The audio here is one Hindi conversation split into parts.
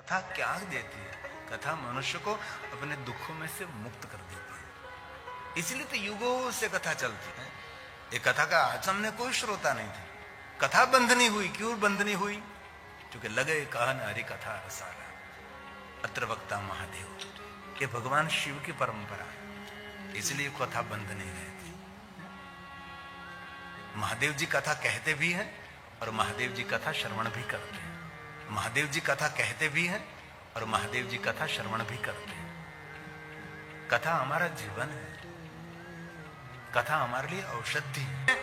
कथा क्या देती है? कथा मनुष्य को अपने दुखों में से मुक्त कर देती है। इसलिए तो युगों से कथा चलती है। ये कथा का आज हमने कोई श्रोता नहीं था। कथा बंधनी हुई। क्यों बंधनी हुई? क्योंकि लगे कहन हरि कथा रसाला अत्र वक्ता महादेव। ये भगवान शिव की परंपरा है, इसलिए कथा बंद नहीं रहती। महादेव जी कथा कहते भी हैं और महादेव जी कथा श्रवण भी करते हैं। महादेव जी कथा कहते भी हैं और महादेव जी कथा श्रवण भी करते हैं। कथा हमारा जीवन है, कथा हमारे लिए औषधि है।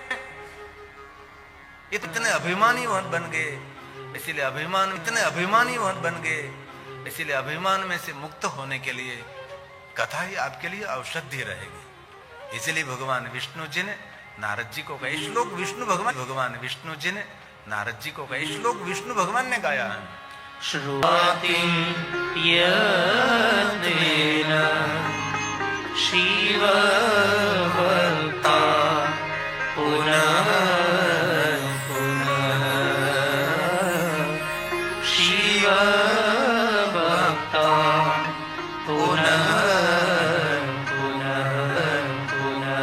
इतने अभिमानी बन गए, इसीलिए अभिमानी बन गए, इसीलिए अभिमान में से मुक्त होने के लिए कथा ही आपके लिए औषधि रहेगी। इसलिए भगवान विष्णु जी ने नारद जी को कहा श्लोक भगवान विष्णु जी ने नारद जी को कहा श्लोक विष्णु भगवान ने गाया है। श्रुति यदेन शिव भक्ता पुनः पुनः शिव भक्ता पुनः पुनः पुनः।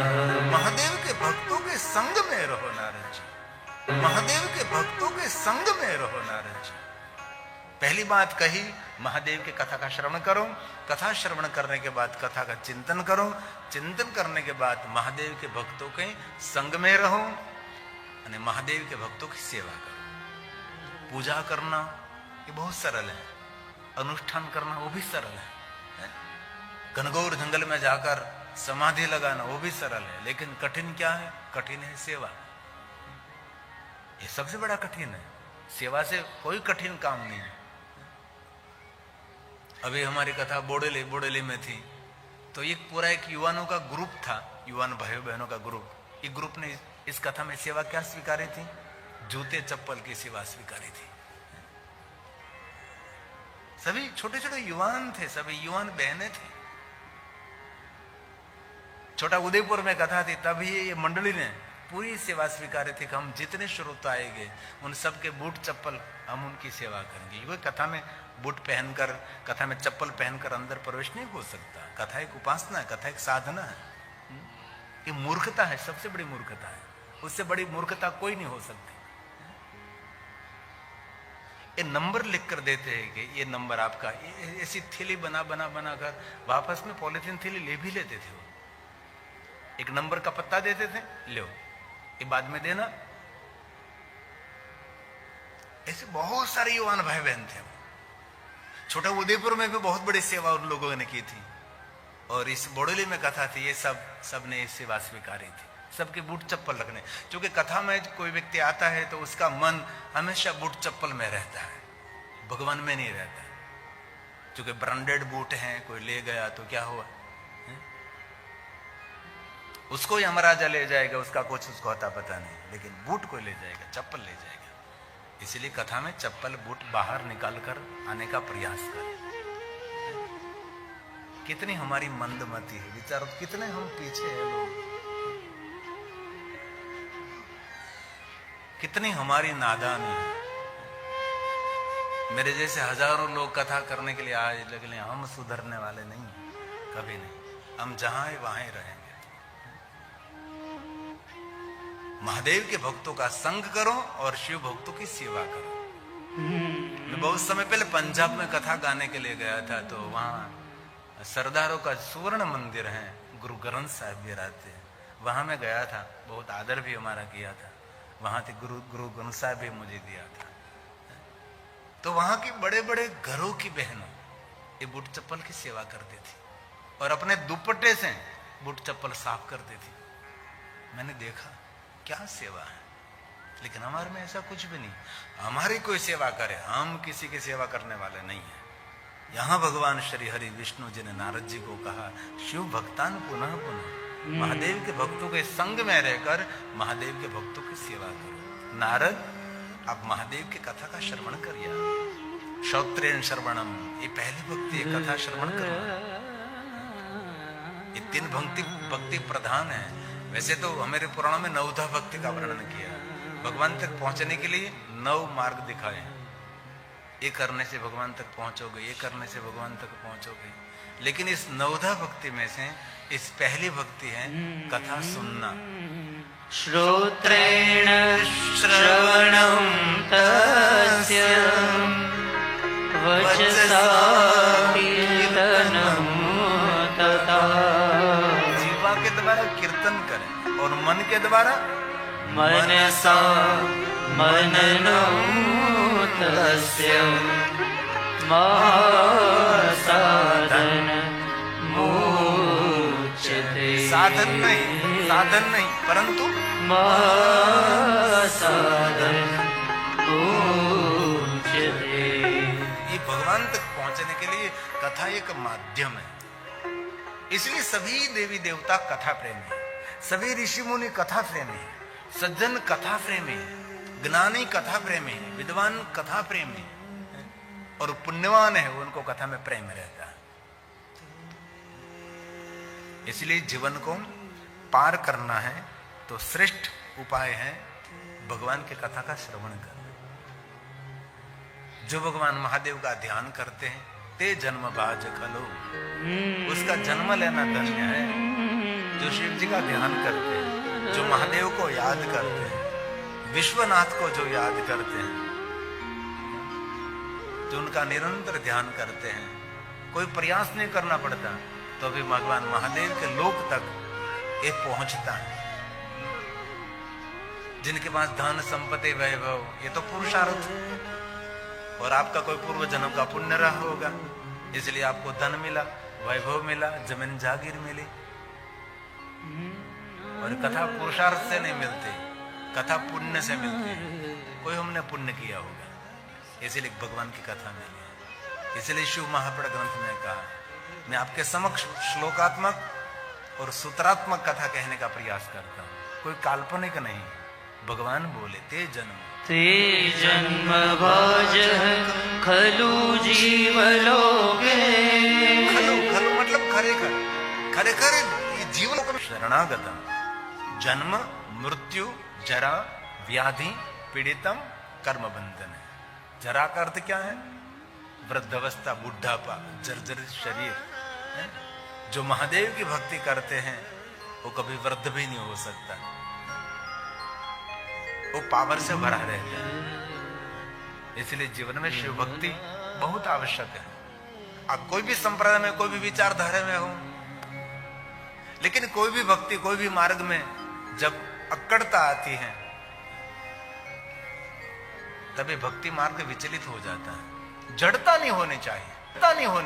महादेव के भक्तों के संग में रहो नारद जी, महादेव के भक्तों के संग में रहो नारद जी। पहली बात कही, महादेव की कथा का श्रवण करो। कथा श्रवण करने के बाद कथा का चिंतन करो। चिंतन करने के बाद महादेव के भक्तों के संग में रहो और महादेव के भक्तों की सेवा करो। पूजा करना ये बहुत सरल है, अनुष्ठान करना वो भी सरल है। घनघोर जंगल में जाकर समाधि लगाना वो भी सरल है, लेकिन कठिन क्या है? कठिन है सेवा। ये सबसे बड़ा कठिन है। सेवा से कोई कठिन काम नहीं है। अभी हमारी कथा बोडेली में थी, तो ये पूरा एक युवानों का ग्रुप था, युवान भाइयों बहनों का ग्रुप। एक ग्रुप ने इस कथा में सेवा क्या स्वीकारी थी? जूते चप्पल की सेवा स्वीकारी थी। सभी छोटे छोटे युवान थे, सभी युवान बहनें थे। छोटा उदयपुर में कथा थी, तब ये मंडली ने पूरी सेवा स्वीकारी थी कि हम जितने श्रोता आएंगे उन सबके बूट चप्पल हम उनकी सेवा करेंगे। कोई कथा में बूट पहनकर, कथा में चप्पल पहनकर अंदर प्रवेश नहीं हो सकता। कथा एक उपासना है, कथा एक साधना है। ये मूर्खता है, सबसे बड़ी मूर्खता है। उससे बड़ी मूर्खता कोई नहीं हो सकती। ये नंबर लिख कर देते हैं कि ये नंबर आपका, ऐसी थैली बना कर वापस में पॉलिथीन थैली ले भी लेते थे। वो एक नंबर का पत्ता देते थे, लो ये बाद में देना। ऐसे बहुत सारे युवान भाई बहन थे। छोटा उदयपुर में भी बहुत बड़ी सेवा उन लोगों ने की थी, और इस बोडेली में कथा थी, ये सब ने इस सेवा स्वीकारी थी। सबके बूट चप्पल रखने, क्योंकि कथा में कोई व्यक्ति आता है तो उसका मन हमेशा बूट चप्पल में रहता है, भगवान में नहीं रहता। क्योंकि ब्रांडेड बूट हैं, कोई ले गया तो क्या हुआ? उसको ही यमराजा ले जाएगा, उसका कुछ उसको होता पता नहीं, लेकिन बूट कोई ले जाएगा, चप्पल ले जाएगा। इसलिए कथा में चप्पल बूट बाहर निकाल कर आने का प्रयास करें। कितनी हमारी मंदमती है, विचारो कितने हम पीछे हैं लोग, कितनी हमारी नादानी है। मेरे जैसे हजारों लोग कथा करने के लिए आए, लेकिन हम सुधरने वाले नहीं, कभी नहीं। हम जहां है वहां ही रहेंगे। महादेव के भक्तों का संग करो और शिव भक्तों की सेवा करो। मैं बहुत समय पहले पंजाब में कथा गाने के लिए गया था, तो वहां सरदारों का सुवर्ण मंदिर है, गुरु ग्रंथ साहिब भी रहते हैं। वहां मैं गया था, बहुत आदर भी हमारा किया था। वहां थे गुरु ग्रंथ साहिब भी मुझे दिया था। तो वहां की बड़े बड़े घरों की बहनों ये बूट चप्पल की सेवा करती थी और अपने दुपट्टे से बूट चप्पल साफ करती थी। मैंने देखा क्या सेवा है, लेकिन हमारे में ऐसा कुछ भी नहीं। हमारी कोई सेवा करे, हम किसी की सेवा करने वाले नहीं है। यहाँ भगवान श्री हरि विष्णु जी ने नारद जी को कहा, शिव भक्तान पुनः पुनः, महादेव के भक्तों के संग में रहकर महादेव के भक्तों की सेवा करो। नारद आप महादेव की कथा का श्रवण करिए। श्रोत्रेण श्रवणम, ये पहली भक्ति है, कथा श्रवण करना। ये 3 भक्ति प्रधान है। वैसे तो हमारे पुराणों में 9धा भक्ति का वर्णन किया। भगवान तक पहुंचने के लिए 9 मार्ग दिखाए हैं। ये करने से भगवान तक पहुंचोगे, ये करने से भगवान तक पहुंचोगे। लेकिन इस नवधा भक्ति में से इस पहली भक्ति है कथा सुनना। श्रोत्रेण श्रवणं तस्य वचसा कीर्तनं तथा। जीवा के द्वारा कीर्तन करें और मन के द्वारा मनसा मननं तस्य साधन मुच्यते। साधन नहीं परंतु साधन मुच्यते। ये भगवान तक पहुंचने के लिए कथा एक माध्यम है। इसलिए सभी देवी देवता कथा प्रेमी है, सभी ऋषि मुनि कथा प्रेमी है, सज्जन कथा प्रेमी है, ज्ञानी कथा प्रेमी है, विद्वान कथा प्रेमी है, और पुण्यवान है उनको कथा में प्रेम रहता है। इसलिए जीवन को पार करना है तो श्रेष्ठ उपाय है भगवान की कथा का श्रवण करना। जो भगवान महादेव का ध्यान करते हैं ते जन्म बाज खलो, उसका जन्म लेना धन्य है। जो शिव जी का ध्यान करते हैं, जो महादेव को याद करते हैं, विश्वनाथ को जो याद करते हैं, जो उनका निरंतर ध्यान करते हैं, कोई प्रयास नहीं करना पड़ता तो भी भगवान महादेव के लोक तक ये पहुंचता है। जिनके पास धन संपत्ति वैभव, ये तो पुरुषार्थ, और आपका कोई पूर्व जन्म का पुण्य रहा होगा, इसलिए आपको धन मिला, वैभव मिला, जमीन जागीर मिली। और कथा पुरुषार्थ से नहीं मिलती, कथा पुण्य से मिलती है। कोई हमने पुण्य किया होगा, इसलिए भगवान की कथा मिली है। इसलिए शिव महापुराण ग्रंथ में कहा, मैं आपके समक्ष श्लोकात्मक और सूत्रात्मक कथा कहने का प्रयास करता हूँ, कोई काल्पनिक नहीं। भगवान बोले ते जन्म भाज खलु जीवलोके। खलु मतलब खरेखर ये जीवन शरणागतम। जन्म मृत्यु जरा व्याधि पीड़ितम कर्म बंधन है। जरा का अर्थ क्या है? वृद्धावस्था, बुढ़ापा, जर्जरित शरीर है? जो महादेव की भक्ति करते हैं वो कभी वृद्ध भी नहीं हो सकता, वो पावर से भरा रहता है। इसलिए जीवन में शिव भक्ति बहुत आवश्यक है। आप कोई भी संप्रदाय में, कोई भी विचारधारा में हो, लेकिन कोई भी भक्ति, कोई भी मार्ग में जब अक्कड़ता आती है तभी भक्ति मार्ग विचलित हो जाता है। जड़ता नहीं होनी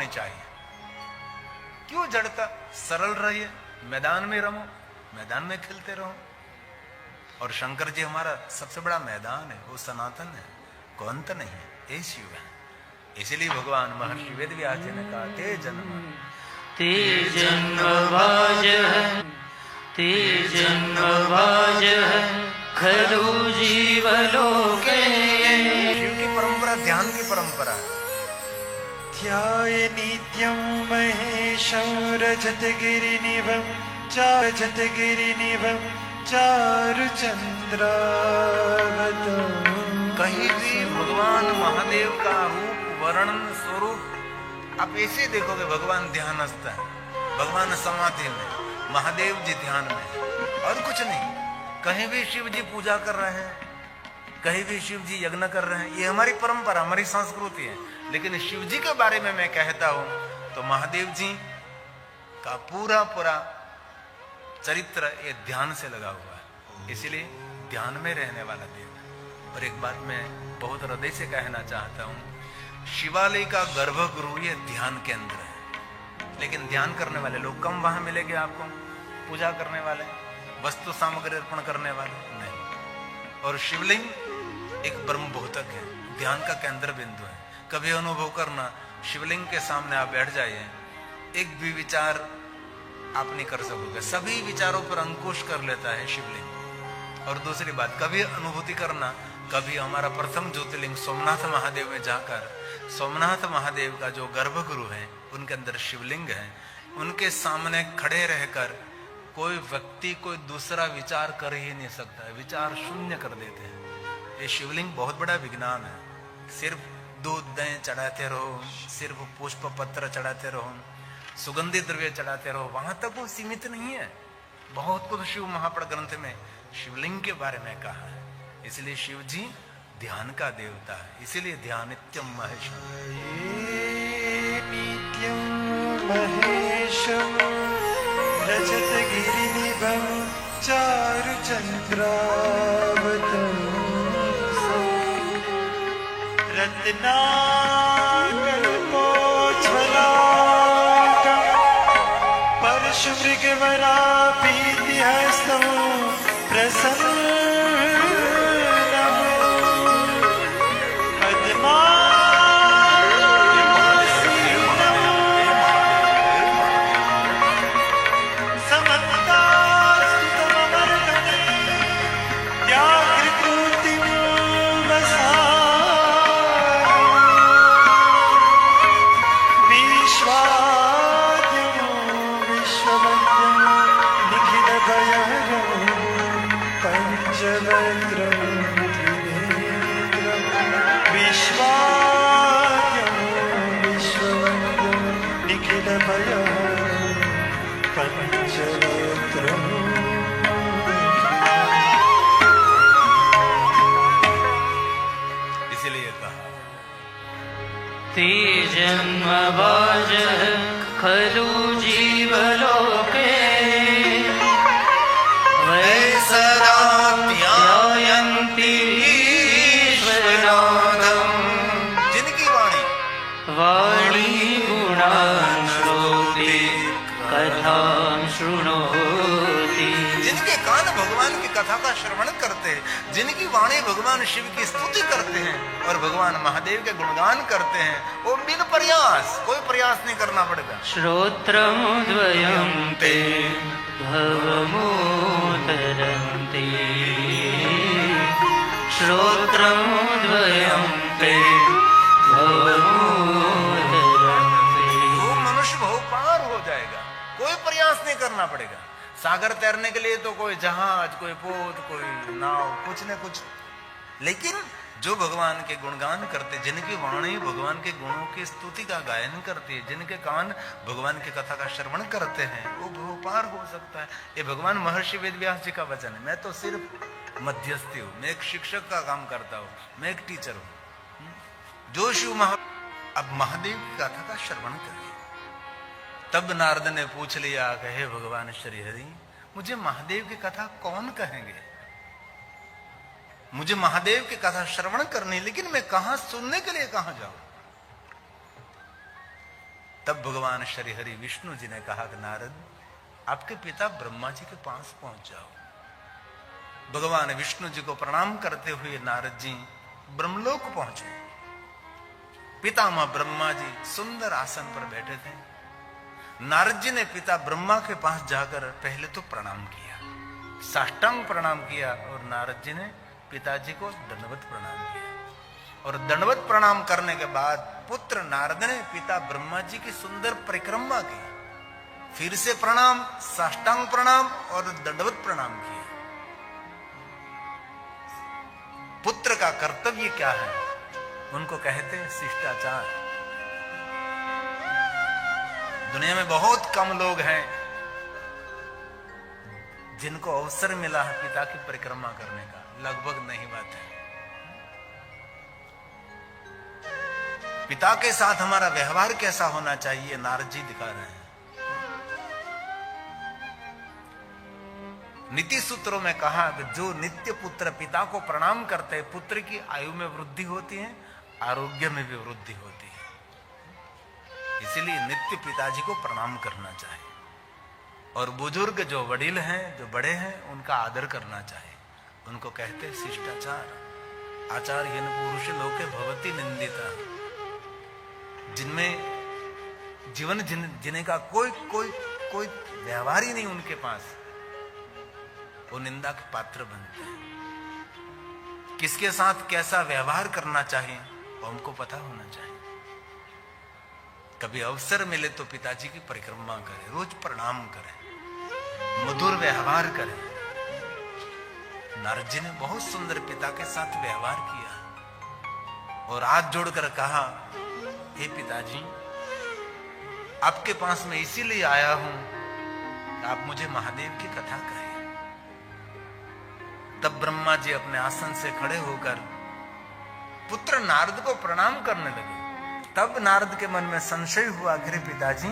चाहिए, क्यों जड़ता? सरल रहिए, मैदान में रहो, मैदान में खेलते रहो। और शंकर जी हमारा सबसे बड़ा मैदान है, वो सनातन है, कोई अंत नहीं है, ये शिव है। इसलिए भगवान महर्षि वेदव्यास जी ने कहा ते जन्म भाज खलु जीवलोके। शिव की परंपरा ध्यान की परंपरा है। ध्याय नित्यं महेशं रजतगिरिनिभं चारुचन्द्रावतम्। कहीं भी भगवान महादेव का रूप, वर्णन, स्वरूप आप ऐसे देखोगे, भगवान ध्यानस्थ है, भगवान समाधि में, महादेव जी ध्यान में, और कुछ नहीं। कहीं भी शिव जी पूजा कर रहे हैं, कहीं भी शिव जी यज्ञ कर रहे हैं, ये हमारी परंपरा, हमारी संस्कृति है। लेकिन शिव जी के बारे में मैं कहता हूं तो महादेव जी का पूरा चरित्र ये ध्यान से लगा हुआ है, इसलिए ध्यान में रहने वाला देव है। और एक बात मैं बहुत हृदय से कहना चाहता हूं, शिवालय का गर्भगृह ये ध्यान केंद्र है, लेकिन ध्यान करने वाले लोग कम वहां मिलेंगे आपको। पूजा करने वाले, वस्तु सामग्री अर्पण करने वाले नहीं। और शिवलिंग एक ब्रह्म भौतक है, ध्यान का केंद्र बिंदु है। कभी अनुभव करना, शिवलिंग के सामने आप बैठ जाइए, एक भी विचार आप नहीं कर सकोगे, सभी विचारों पर अंकुश कर लेता है शिवलिंग। और दूसरी बात, कभी अनुभूति करना, कभी हमारा प्रथम ज्योतिर्लिंग सोमनाथ महादेव में जाकर, सोमनाथ महादेव का जो गर्भगृह है उनके अंदर शिवलिंग है, उनके सामने खड़े रहकर कोई व्यक्ति कोई दूसरा विचार कर ही नहीं सकता है, विचार शून्य कर देते हैं। ये शिवलिंग बहुत बड़ा विज्ञान है। सिर्फ दूध दही चढ़ाते रहो, सिर्फ पुष्प पत्र चढ़ाते रहो, सुगंधित द्रव्य चढ़ाते रहो, वहां तक वो सीमित नहीं है। बहुत कुछ शिव महापड़ ग्रंथ में शिवलिंग के बारे में कहा है। इसलिए शिव जी ध्यान का देवता है, इसीलिए ध्यान नित्यम महेशम। नित्यम महेशम रजत गिरिनिभं चारु चंद्रावतंसं रत्नाकल्पोज्ज्वलाटं परशुमृगवराभीतिहस्तं प्रसन्नं पद्मासीनं समन्तास्तुतमर्दने व्याघ्रकृतिं विश्वाद्यं विश्ववन्द्यं निखिलभयहरं पञ्चवक्त्रं त्रिनेत्रं विश्वाद्यं विश्ववन्द्यं निखिलभयहरं पञ्चवक्त्रम् इसीलिए कहा ते जन्म भाजः खलु जीवलोके वैसराध्यायन्ति ईश्वरनाथम्। जिनकी वाणी वाणी गुणान् श्रोति कथां शृणोति। जिनके कान भगवान की कथा का श्रवण करते हैं, जिनकी वाणी भगवान शिव की स्तुति करते हैं और भगवान महादेव के गुणगान करते हैं, वो बिन प्रयास, कोई प्रयास नहीं करना पड़ेगा। श्रोत्रमुद्वयं ते भवमुदरन्ति श्रोत्रमुद्वयं ते भवमुदरन्ति। वो मनुष्य बहु पार हो जाएगा, कोई प्रयास नहीं करना पड़ेगा। सागर तैरने के लिए तो कोई जहाज, कोई पोत, कोई नाव, कुछ न कुछ। लेकिन जो भगवान के गुणगान करते, जिनकी वाणी भगवान के गुणों की स्तुति का गायन करती है, जिनके कान भगवान की कथा का श्रवण करते हैं, वो बहुपार हो सकता है। ये भगवान महर्षि वेदव्यास जी का वचन है। मैं तो सिर्फ मध्यस्थी हूँ, मैं एक शिक्षक का काम करता हूँ, मैं एक टीचर हूँ। जो शिव अब महादेव की कथा का श्रवण करिए। तब नारद ने पूछ लिया, कहे भगवान श्री हरि, मुझे महादेव की कथा कौन कहेंगे? मुझे महादेव की कथा श्रवण करनी, लेकिन मैं कहां सुनने के लिए कहां जाऊं? तब भगवान श्री हरि विष्णु जी ने कहा कि नारद, आपके पिता ब्रह्मा जी के पास पहुंच जाओ। भगवान विष्णु जी को प्रणाम करते हुए नारद जी ब्रह्मलोक पहुंचे। पितामह ब्रह्मा जी सुंदर आसन पर बैठे थे। नारद जी ने पिता ब्रह्मा के पास जाकर पहले तो प्रणाम किया, साष्टांग प्रणाम किया, और नारद जी ने पिताजी को दंडवत प्रणाम किया। और दंडवत प्रणाम करने के बाद पुत्र नारद ने पिता ब्रह्मा जी की सुंदर परिक्रमा की। फिर से प्रणाम, साष्टांग प्रणाम और दंडवत प्रणाम किया। पुत्र का कर्तव्य क्या है? उनको कहते हैं शिष्टाचार। दुनिया में बहुत कम लोग हैं जिनको अवसर मिला है पिता की परिक्रमा करने का, लगभग नहीं बात है। पिता के साथ हमारा व्यवहार कैसा होना चाहिए, नारद जी दिखा रहे हैं। नीति सूत्रों में कहा कि जो नित्य पुत्र पिता को प्रणाम करते हैं, पुत्र की आयु में वृद्धि होती है, आरोग्य में भी वृद्धि होती है। इसीलिए नित्य पिताजी को प्रणाम करना चाहिए। और बुजुर्ग जो वडील हैं, जो बड़े हैं, उनका आदर करना चाहिए। उनको कहते शिष्टाचार। आचार्य पुरुष लोके भवति निंदिता। जिनमें जीवन जीने का कोई व्यवहार ही नहीं उनके पास, वो निंदा के पात्र बनते हैं। किसके साथ कैसा व्यवहार करना चाहिए वो हमको पता होना चाहिए। कभी अवसर मिले तो पिताजी की परिक्रमा करें, रोज प्रणाम करें, मधुर व्यवहार करें। नारद जी ने बहुत सुंदर पिता के साथ व्यवहार किया। और हाथ जोड़कर कहा, हे पिताजी, आपके पास मैं इसीलिए आया हूं कि आप मुझे महादेव की कथा कहें। तब ब्रह्मा जी अपने आसन से खड़े होकर पुत्र नारद को प्रणाम करने लगे। तब नारद के मन में संशय हुआ, अरे पिताजी,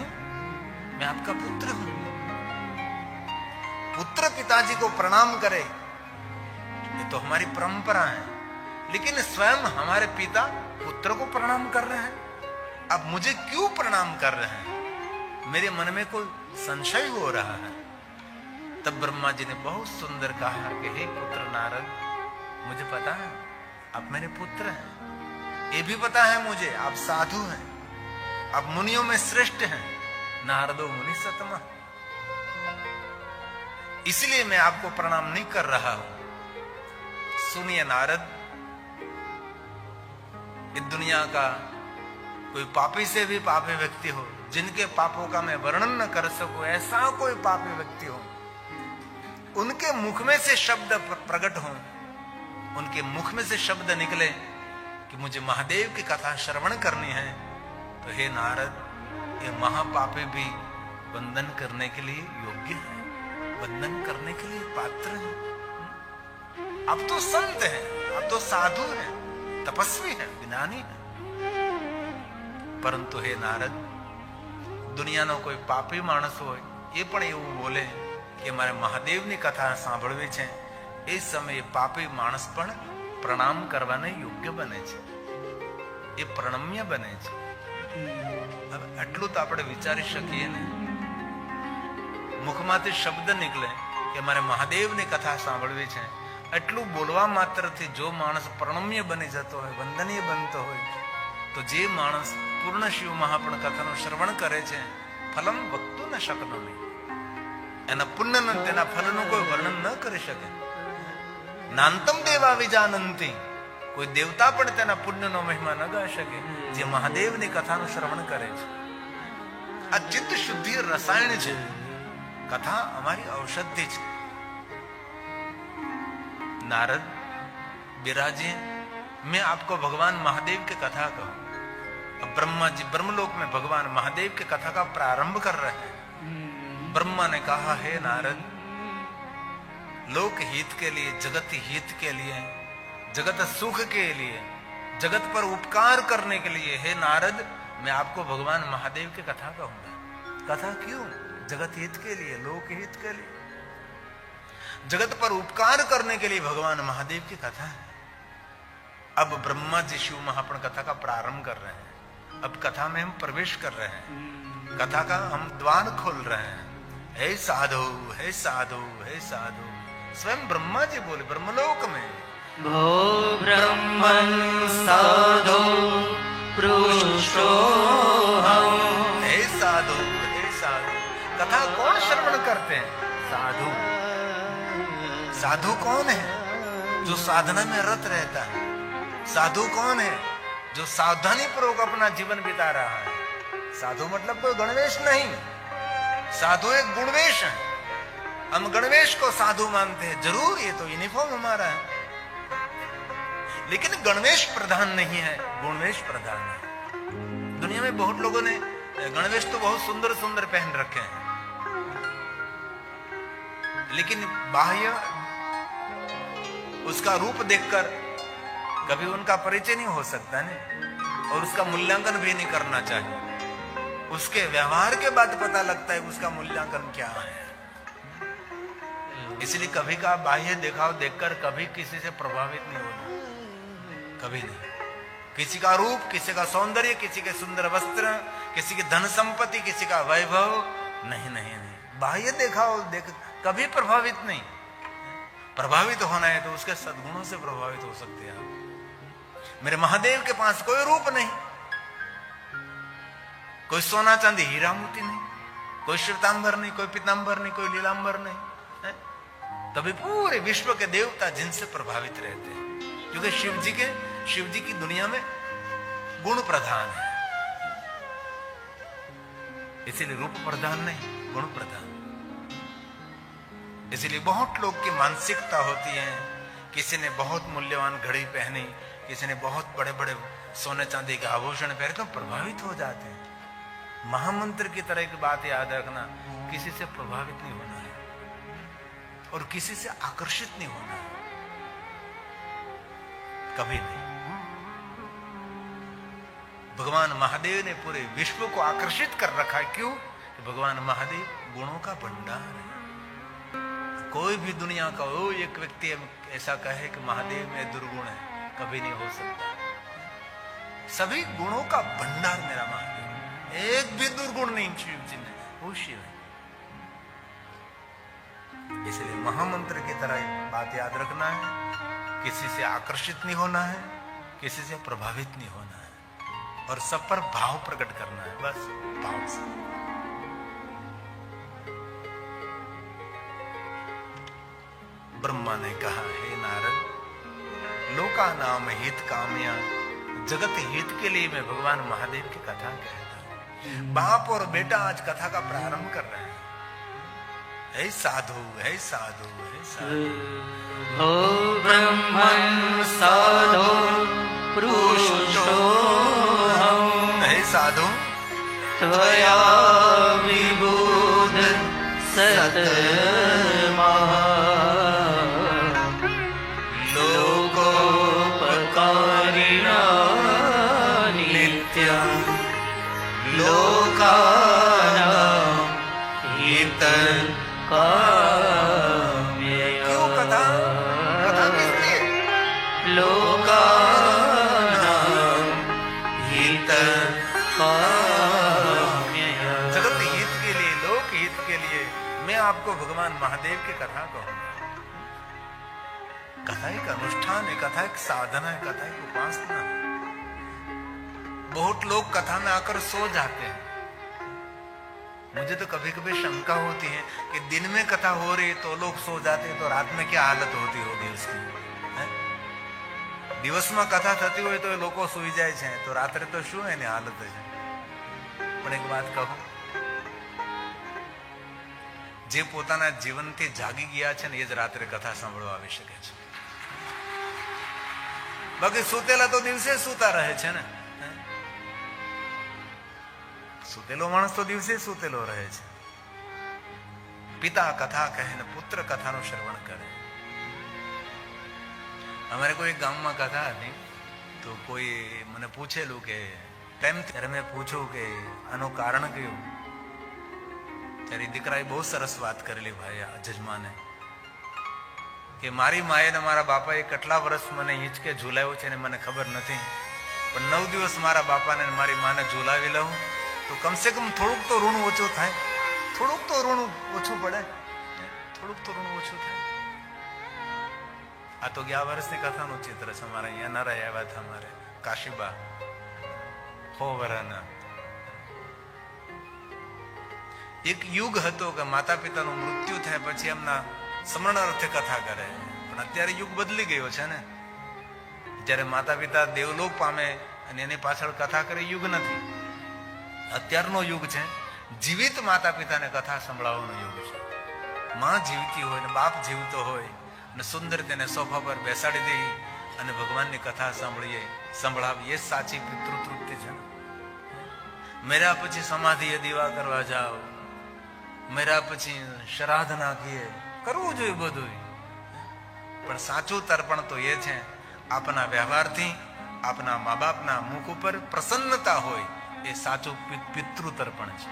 मैं आपका पुत्र हूं। पुत्र पिताजी को प्रणाम करे, ये तो हमारी परंपरा है, लेकिन स्वयं हमारे पिता पुत्र को प्रणाम कर रहे हैं। अब मुझे क्यों प्रणाम कर रहे हैं? मेरे मन में कोई संशय हो रहा है। तब ब्रह्मा जी ने बहुत सुंदर कहा कि हे पुत्र नारद, मुझे पता है आप मेरे पुत्र हैं। ये भी पता है मुझे आप साधु हैं, आप मुनियों में श्रेष्ठ हैं। नारदो मुनि सतमा, इसलिए मैं आपको प्रणाम नहीं कर रहा हूं। सुनिए नारद, इस दुनिया का कोई पापी से भी पापी व्यक्ति हो, जिनके पापों का मैं वर्णन न कर सकूं, ऐसा कोई पापी व्यक्ति हो, उनके मुख में से शब्द प्रकट हो, उनके मुख में से शब्द निकले कि मुझे महादेव की कथा श्रवण करनी है, तो हे नारद, ये महापापी भी वंदन करने के लिए योग्य है, वंदन करने के लिए पात्र है। अब तो संत हैं, अब तो साधु हैं, तपस्वी हैं, ज्ञानी हैं। परंतु हे नारद, दुनिया नो कोई पापी मानस हो ये पण એવું બોલે કે મારે મહાદેવની કથા સાંભળવી છે, એ સમયે પાપી માણસ પણ પ્રણામ કરવાને યોગ્ય બને છે, એ પ્રણમ્ય બને છે। હવે આટલું તો આપણે વિચારી શકીએ ને, મુખમાંથી શબ્દ નીકળે કે મારે મહાદેવની કથા સાંભળવી છે, આટલું બોલવા માત્રથી જો માણસ પ્રણમ્ય બની જતો હોય, વંદનીય બનતો હોય, તો જે માણસ પૂર્ણ શિવ મહાપણ કથાનું શ્રવણ કરે છે, ફલમ વક્તું ન શકનો નહીં, એના પુણ્ય તેના ફલનું કોઈ વર્ણન ન કરી શકે। નાંતમ દેવા વિજાનંતી, કોઈ દેવતા પણ તેના પુણ્યનો મહિમા ન ગાઈ શકે જે મહાદેવની કથાનું શ્રવણ કરે છે। આ ચિત્ત શુદ્ધિ રસાયણ છે, કથા અમારી ઔષધિ છે। नारद विराजे, मैं आपको भगवान महादेव की कथा कहूं। अब ब्रह्मा जी ब्रह्मलोक में भगवान महादेव की कथा का प्रारंभ कर रहे हैं। ब्रह्मा ने कहा, हे नारद, लोक हित के लिए, जगत हित के लिए, जगत सुख के लिए, जगत पर उपकार करने के लिए, हे नारद, मैं आपको भगवान महादेव की कथा कहूंगा। कथा क्यों? जगत हित के लिए, लोक हित के लिए, जगत पर उपकार करने के लिए भगवान महादेव की कथा है। अब ब्रह्मा जी शिव महापण कथा का प्रारंभ कर रहे हैं। अब कथा में हम प्रवेश कर रहे हैं, कथा का हम द्वार खोल रहे हैं। हे साधु, हे साधु, हे साधु, स्वयं ब्रह्मा जी बोले ब्रह्मलोक में, भो ब्रह्मन् साधो पृष्ठोऽहम्। हे साधु, हे साधु। कथा कौन श्रवण करते हैं? साधु। साधु कौन है? जो साधना में रत रहता है। साधु कौन है? जो सावधानी पूर्वक अपना जीवन बिता रहा है। साधु मतलब कोई गणवेश नहीं, साधु एक गुणवेश है। हम गणवेश को साधु मानते हैं, जरूर ये तो यूनिफॉर्म हमारा है, लेकिन गणवेश प्रधान नहीं है, गुणवेश प्रधान है। दुनिया में बहुत लोगों ने गणवेश तो बहुत सुंदर सुंदर पहन रखे हैं, लेकिन बाह्य उसका रूप देखकर कभी उनका परिचय नहीं हो सकता नहीं, और उसका मूल्यांकन भी नहीं करना चाहिए। उसके व्यवहार के बाद पता लगता है उसका मूल्यांकन क्या है। इसलिए कभी का बाह्य दिखाव देखकर कभी किसी से प्रभावित नहीं होना, कभी नहीं। किसी का रूप, किसी का सौंदर्य, किसी के सुंदर वस्त्र, किसी की धन संपत्ति, किसी का वैभव, नहीं नहीं नहीं, बाह्य दिखाव देख कभी प्रभावित नहीं। प्रभावित होना है तो उसके सद्गुणों से प्रभावित हो सकते हैं। मेरे महादेव के पास कोई रूप नहीं, कोई सोना चांदी हीरा मोती नहीं, कोई श्वेतांबर नहीं, कोई पीतांबर नहीं, कोई लीलांबर नहीं है? तभी पूरे विश्व के देवता जिनसे प्रभावित रहते हैं, क्योंकि शिव जी की दुनिया में गुण प्रधान है, इसीलिए रूप प्रधान नहीं, गुण प्रधान। इसलिए बहुत लोग की मानसिकता होती है, किसी ने बहुत मूल्यवान घड़ी पहनी, किसी ने बहुत बड़े बड़े सोने चांदी के आभूषण पहने तो प्रभावित हो जाते हैं। महामंत्र की तरह की बात याद रखना, किसी से प्रभावित नहीं होना है और किसी से आकर्षित नहीं होना है, कभी नहीं। भगवान महादेव ने पूरे विश्व को आकर्षित कर रखा है। क्यों? भगवान महादेव गुणों का भंडार है। कोई भी दुनिया का वो एक व्यक्ति ऐसा कहे कि महादेव में दुर्गुण है, कभी नहीं हो सकता। सभी गुणों का भंडार मेरा महादेव, एक भी दुर्गुण नहीं शिव जी में, वो शिव है। इसलिए महामंत्र की तरह बात याद रखना है, किसी से आकर्षित नहीं होना है, किसी से प्रभावित नहीं होना है, और सब पर भाव प्रकट करना है, बस भाव से। ब्रह्मा ने कहा, हे नारद, लोका नाम हित कामया, जगत हित के लिए मैं भगवान महादेव की कथा कहता हूं। बाप और बेटा आज कथा का प्रारंभ कर रहे हैं। हे साधु, हे साधु, हे साधु। ओ ब्रह्मन् साधु पुरुषोऽहम्, हे साधु, त्वया विबुध सतमः, लोकोपकारिणा नित्यं, लोकानां हितकाम्यया। क्यों कथा? कथा किस लिए? लोकानां हितकाम्यया। जगत हित के लिए, लोक हित के लिए मैं आपको भगवान महादेव की कथा कहूंगा। कथा एक अनुष्ठान है, कथा एक साधना है, कथा एक उपासना है। बहुत लोग कथा में आकर सो जाते हैं। मुझे तो कभी कभी शंका होती है कि दिन में कथा हो रही है तो लोग सो जाते हैं, तो रात में क्या हालत होती होगी उसकी, है? दिवस में कथा थती હોય તો લોકો સૂઈ જાય છે, તો રાત્રે તો શું એની હાલત છે। પણ એક વાત કહું, જે પોતાના જીવનથી જાગી ગયા છે ને એ જ રાત્રે કથા સાંભળવા આવી શકે છે। બાકી સુતેલા તો દિવસે સૂતા રહે છે ને। સુતેલો માણસ તો દિવસે સુતેલો રહે છે। પિતા કથા કહે ને પુત્ર કથાનું શ્રવણ કરે। અમારે કોઈ ગામમાં કથા હતી તો કોઈ મને પૂછેલું કે ટાઈમ, ત્યારે મેં પૂછ્યું કે આનું કારણ કયું? ત્યારે દીકરાએ બહુ સરસ વાત કરેલી ભાઈ જજમાને, કે મારી માએ ને મારા બાપાએ કેટલા વર્ષ મને હિંચકે ઝૂલાવ્યો છે ને મને ખબર નથી, પણ 9 દિવસ મારા બાપાને મારી માને ઝૂલાવી લઉં તો કમસે કમ થોડુંક તો ઋણ ઓછું થાય, થોડુંક તો ઋણ ઓછું પડે, થોડુંક તો ઋણ ઓછું થાય। આ તો 11 વર્ષની કથાનું ચિત્ર છે। અમારા અહીંયા નરા આવ્યા હતા, અમારે કાશીબા હોવરાના। એક યુગ હતો કે માતા પિતાનું મૃત્યુ થાય પછી એમના સ્મરણ અર્થે કથા કરે, પણ અત્યારે યુગ બદલી ગયો છે ને। જ્યારે માતા પિતા દેવલોક પામે અને એની પાછળ કથા કરે યુગ નથી। અત્યારનો યુગ છે જીવિત માતા પિતાને કથા સંભળાવવાનો યુગ છે। માં જીવતી હોય ને બાપ જીવતો હોય અને સુંદર તેને સોફા પર બેસાડી દઈ અને ભગવાનની કથા સંભળાવીએ સાચી પિતૃતૃપ્તિ છે। મેરા પછી સમાધિએ દીવા કરવા જાઓ, મેરા પછી શ્રાદ્ધ નાખીએ, કરવું જોઈએ બધું, પણ સાચું તર્પણ તો એ છે આપના વ્યવહારથી આપના મા બાપના મુખ ઉપર પ્રસન્નતા હોય, એ સાચું પિતૃ તર્પણ છે।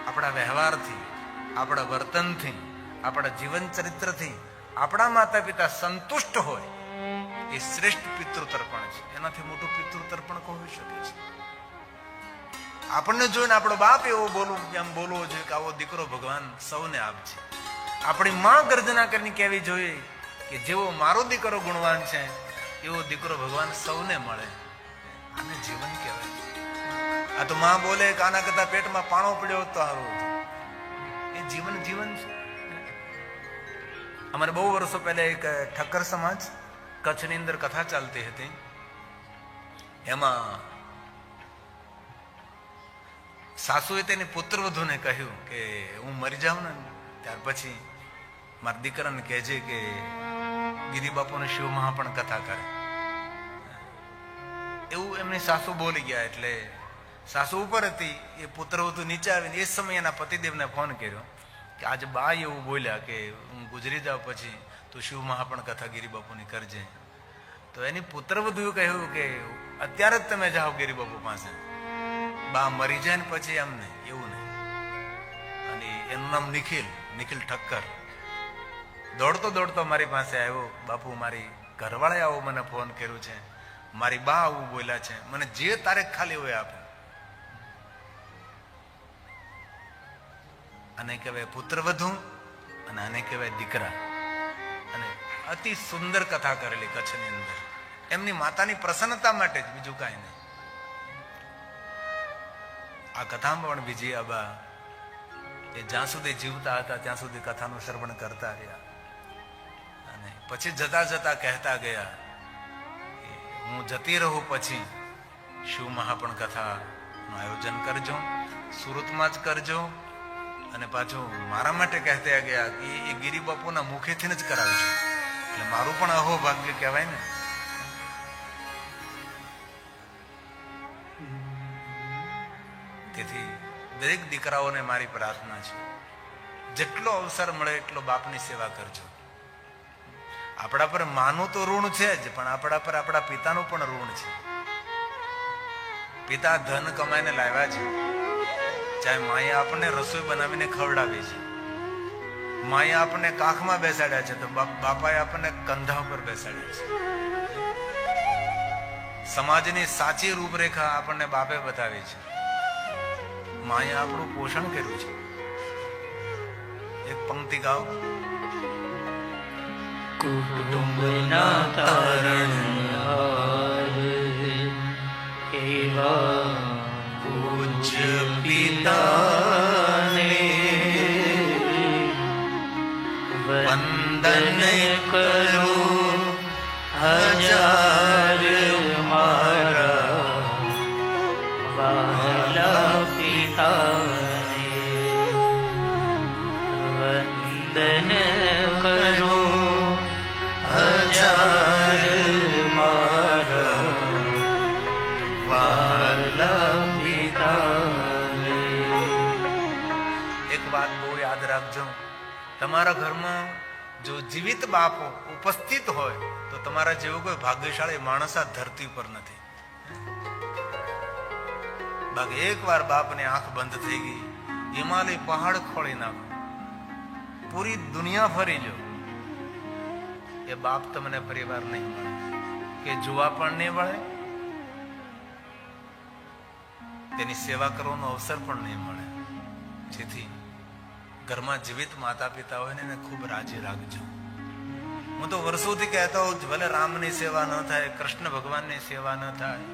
આપણા વ્યવહારથી, આપણા વર્તનથી, આપણા જીવન ચરિત્રથી આપણા માતા પિતા સંતુષ્ટ હોય એ શ્રેષ્ઠ પિતૃ તર્પણ છે। એનાથી મોટું પિતૃ તર્પણ હોઈ શકે છે? આપણને જોઈને આપણો બાપ એવો એમ બોલવો જોઈએ કે આવો દીકરો ભગવાન સૌને આપશે। આપણી માં ગર્જના કરીને કહેવી જોઈએ કે જેવો મારો દીકરો ગુણવાન છે એવો દીકરો ભગવાન સૌને મળે। આને જીવન કહેવાય। આ તો માં બોલે કે આના કરતા પેટમાં પાણો પડ્યો તો સારું હતું, એ જીવન જીવન છે। અમારે બહુ વર્ષો પહેલા એક ઠક્કર સમાજ કચ્છની અંદર કથા ચાલતી હતી, એમાં સાસુએ તેની પુત્રવધૂને કહ્યું કે હું મરી જાઉં ને ત્યાર પછી મારા દીકરાને કહેજે કે ગિરિબાપુને શિવમાં પણ કથા કરે। એવું એમની સાસુ બોલી ગયા એટલે સાસુ ઉપર હતી, એ પુત્રવધુ નીચે આવીને એ સમયે એના પતિદેવને ફોન કર્યો કે આજે બા એવું બોલ્યા કે હું ગુજરી જાઉં પછી તું શિવ મહાપણ કથા ગિરિબાપુની કરજે. તો એની પુત્રવધુએ કહ્યું કે અત્યારે જ તમે જાઓ ગિરિબાપુ પાસે, બા મરી જાય ને પછી એમને એવું નહીં. અને એનું નામ નિખિલ ઠક્કર દોડતો દોડતો મારી પાસે આવ્યો, બાપુ મારી ઘરવાળાએ આવો મને ફોન કર્યો છે, મારી બા આવું બોલ્યા છે, મને જે તારીખ ખાલી હોય આપો. આને કહેવાય પુત્રવધુ અને આને કહેવાય દીકરા. અને અતિ સુંદર કથા કરેલી કચ્છની અંદર, એમની માતાની પ્રસન્નતા માટે જ, બીજું કાંઈ નહીં. આ કથામાં પણ વિજયાબા એ જ્યાં સુધી જીવતા હતા ત્યાં સુધી કથાનું શ્રવણ કરતા રહ્યા અને પછી જતા જતા કહેતા ગયા કે હું જતી રહું પછી શિવ મહાપણ કથાનું આયોજન કરજો, સુરતમાં જ કરજો. અને પાછું મારા માટે કહેતા ગયા કે એ ગિરિબાપુના મુખેથી જ કરાવજો, એટલે મારું પણ અહોભાગ્ય કહેવાય ને. તેથી દરેક દીકરાઓને મારી પ્રાર્થના છે, જેટલો અવસર મળે એટલો બાપની સેવા કરજો. આપણા પર માનું તો ઋણ છે જ, પણ આપણા પર આપણા પિતાનું પણ ઋણ છે. પિતા ધન કમાઈને લાવ્યા છે, ચાહે માએ આપણને રસોઈ બનાવીને ખવડાવી છે, માએ આપણને કાખમાં બેસાડ્યા છે, તો બાપાએ આપણને કંધા ઉપર બેસાડ્યા છે. સમાજની સાચી રૂપરેખા આપણને બાપે બતાવી છે, માએ આપણું પોષણ કર્યું છે. એક પંક્તિ ગાઓ. કુટુંબના તારણહાર એવા પૂજ્ય પિતાને વંદન કરું હજાર મારા વહાલા પિતાને વંદન કરું હજાર મારા વહાલા પિતાને. એક વાત બહુ યાદ રાખજો, તમારા ઘરમાં જો જીવિત બાપ ઉપસ્થિત હોય તો તમારા જેવો કોઈ ભાગ્યશાળી માણસ આ ધરતી પર નથી. બાકી એકવાર બાપની આંખ બંધ થઈ ગઈ, હિમાલય પહાડ ખોળી નાખો, પૂરી દુનિયા ફરી લો, એ બાપ તમને પરિવાર નહીં મળે, કે જોવા પણ નહીં મળે, તેની સેવા કરવાનો અવસર પણ નહીં મળે. જેથી ઘરમાં જીવિત માતા પિતા હોય ને એને ખૂબ રાજી રાખજો. હું તો વર્ષોથી કહેતો હોઉં, ભલે રામની સેવા ન થાય, કૃષ્ણ ભગવાનની સેવા ન થાય,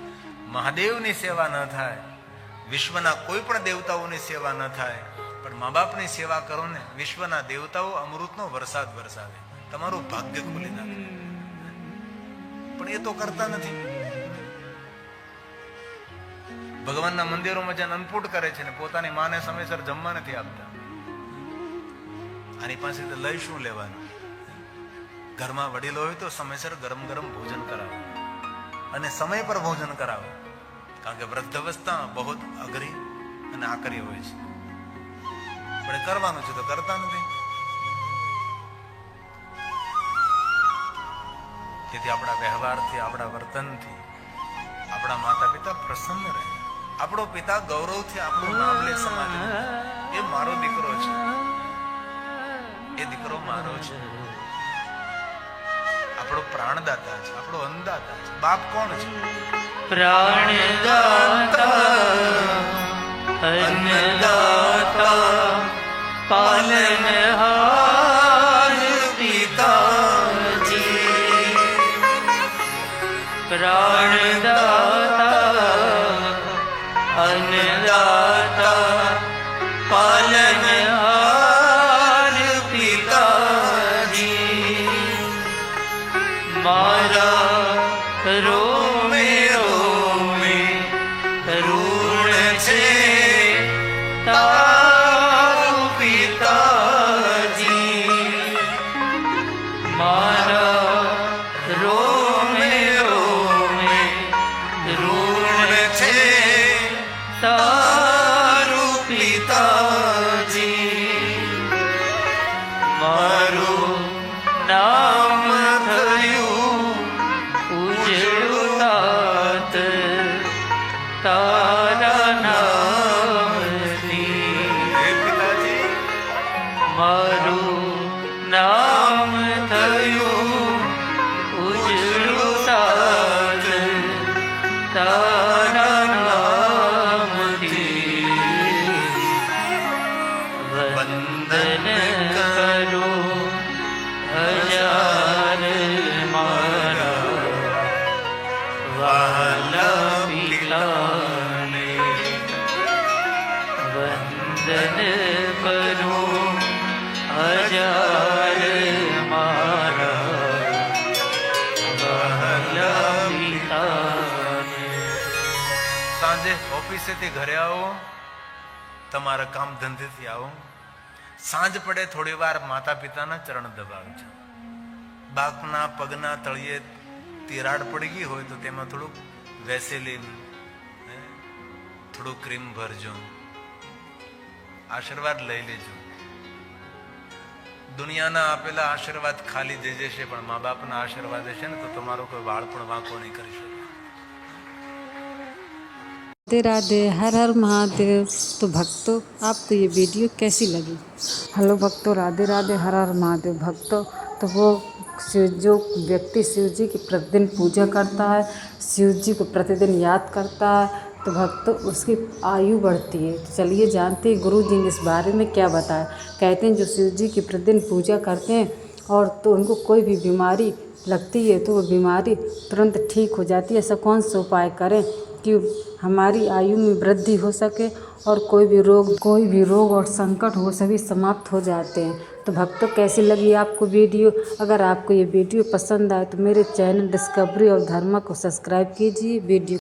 મહાદેવની સેવા ન થાય, વિશ્વના કોઈ પણ દેવતાઓની સેવા ન થાય, પણ મા બાપની સેવા કરો ને, વિશ્વના દેવતાઓ અમૃતનો વરસાદ વરસાવે, તમારું ભાગ્ય ખોલી નાખે. પણ એ તો કરતા નથી. ભગવાનના મંદિરોમાં જ્યાં અન્નપૂટ કરે છે ને પોતાની માને સમયસર જમવા નથી આપતા. આની પાસેથી લઈ શું લેવાનું? ઘરમાં વડીલો હોય તો સમયસર ગરમ ગરમ ભોજન કરાવો અને સમય પર ભોજન કરાવો, કારણ કે વૃદ્ધાવસ્થા બહુ અઘરી અને આકરી હોય છે. પણ કરવાનું છે તો કરતા નથી. તેથી આપણા વ્યવહારથી, આપણા વર્તનથી આપણા માતા પિતા પ્રસન્ન રહે. આપણો પિતા ગૌરવથી આપણું નામ લે સમાજ, એ મારો દીકરો છે, એ દીકરો મારો છે, આપણો પ્રાણદાતા છે, આપણો અન્નદાતા છે. બાપ કોણ છે? પ્રાણદાતા અન્નદાતા પાલનહાર પિતાજી. પ્રાણદાતા અન્નદાતા પાલનહાર પિતાજી. મારા રોમે રોમે ઋણ છે તારું પિતાજી. મારા રોમે રોમે ઋણ वंदन करूं हजार मारा वहला पिता ने। સાંજે ઓફિસેથી ઘરે આવો, તમારા કામ ધંધેથી આવો, સાંજ પડે થોડી વાર માતા પિતાના ચરણ દબાવજો. બાપના પગના તળિયે તિરાડ પડી ગઈ હોય તો તેમાં થોડુંક વેસેલીન, થોડું ક્રીમ ભરજો, આશીર્વાદ લઈ લેજો. દુનિયાના આપેલા આશીર્વાદ ખાલી જઈ જશે, પણ મા બાપના આશીર્વાદ હશે ને તો તમારો કોઈ વાળ પણ વાંકો નહીં કરી શકે. राधे राधे, हर हर महादेव। तो भक्तों, आपको ये वीडियो कैसी लगी? हेलो भक्तों, राधे राधे, हर हर महादेव। भक्तों, तो वो जो व्यक्ति शिव जी की प्रतिदिन पूजा करता है, शिव जी को प्रतिदिन याद करता है, तो भक्तों उसकी आयु बढ़ती है। तो चलिए जानते हैं गुरु जी ने इस बारे में क्या बताया। कहते हैं जो शिव जी की प्रतिदिन पूजा करते हैं और तो उनको कोई भी बीमारी लगती है तो वो बीमारी तुरंत ठीक हो जाती है। ऐसा कौन सा उपाय करें कि हमारी आयु में वृद्धि हो सके और कोई भी रोग और संकट हो सभी समाप्त हो जाते हैं। तो भक्तों, कैसी लगी आपको वीडियो? अगर आपको ये वीडियो पसंद आए तो मेरे चैनल डिस्कवरी और धर्मा को सब्सक्राइब कीजिए। वीडियो